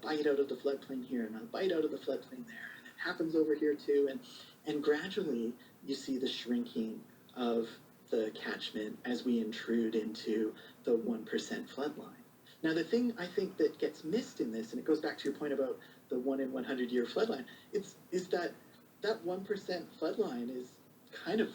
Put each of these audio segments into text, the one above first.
bite out of the floodplain here and a bite out of the floodplain there. And it happens over here too. And gradually you see the shrinking of the catchment as we intrude into the 1% flood line. Now, the thing I think that gets missed in this, and it goes back to your point about the 1 in 100 year flood line, is that 1% flood line is kind of,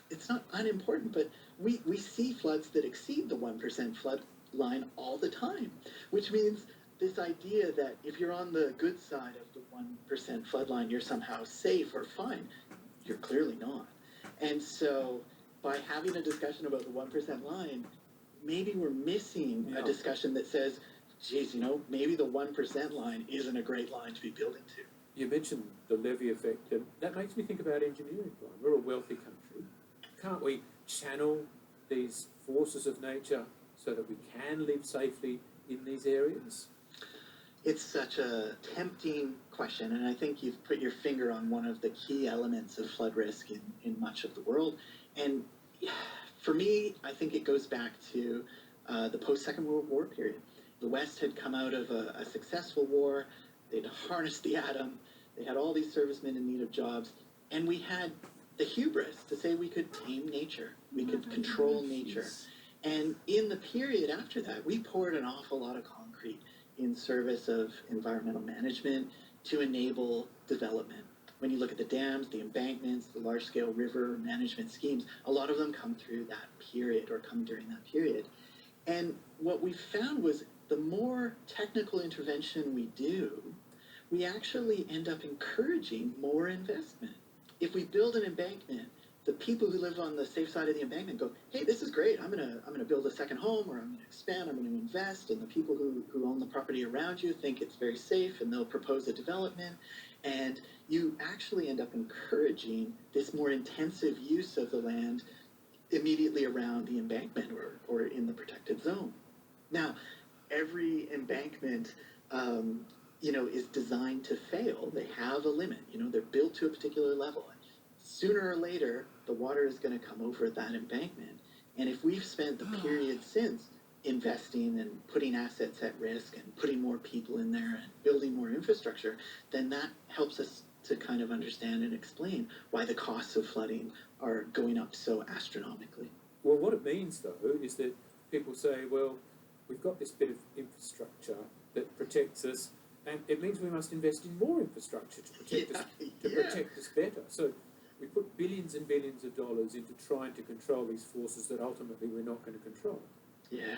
it's not unimportant, but we see floods that exceed the 1% flood line all the time, which means this idea that if you're on the good side of the 1% flood line, you're somehow safe or fine, you're clearly not. And so by having a discussion about the 1% line, maybe we're missing a discussion that says, geez, maybe the 1% line isn't a great line to be building to. You mentioned the levee effect, and that makes me think about engineering, Brian. We're a wealthy country. Can't we channel these forces of nature so that we can live safely in these areas? It's such a tempting question, and I think you've put your finger on one of the key elements of flood risk in much of the world. And for me, I think it goes back to the post-Second World War period. The West had come out of a successful war. They'd harnessed the atom. They had all these servicemen in need of jobs. And we had the hubris to say we could tame nature. We could control nature. And in the period after that, we poured an awful lot of concrete in service of environmental management to enable development. When you look at the dams, the embankments, the large-scale river management schemes, a lot of them come through that period or come during that period. And what we found was the more technical intervention we do, we actually end up encouraging more investment. If we build an embankment, the people who live on the safe side of the embankment go, hey, this is great. I'm gonna build a second home, or I'm gonna expand, I'm gonna invest. And the people who own the property around you think it's very safe, and they'll propose a development. And you actually end up encouraging this more intensive use of the land immediately around the embankment or in the protected zone. Now, every embankment is designed to fail. They have a limit. They're built to a particular level. Sooner or later, the water is going to come over that embankment. And if we've spent the period since investing and putting assets at risk and putting more people in there and building more infrastructure, then that helps us to kind of understand and explain why the costs of flooding are going up so astronomically. Well, what it means, though, is that people say, well, we've got this bit of infrastructure that protects us, and it means we must invest in more infrastructure to protect us better. So we put billions and billions of dollars into trying to control these forces that ultimately we're not going to control. Yeah.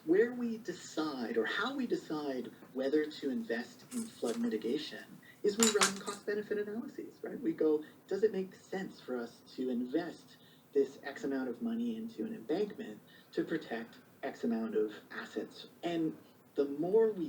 Where we decide, or how we decide whether to invest in flood mitigation, is we run cost-benefit analyses, right? We go, does it make sense for us to invest this X amount of money into an embankment to protect X amount of assets? And the more we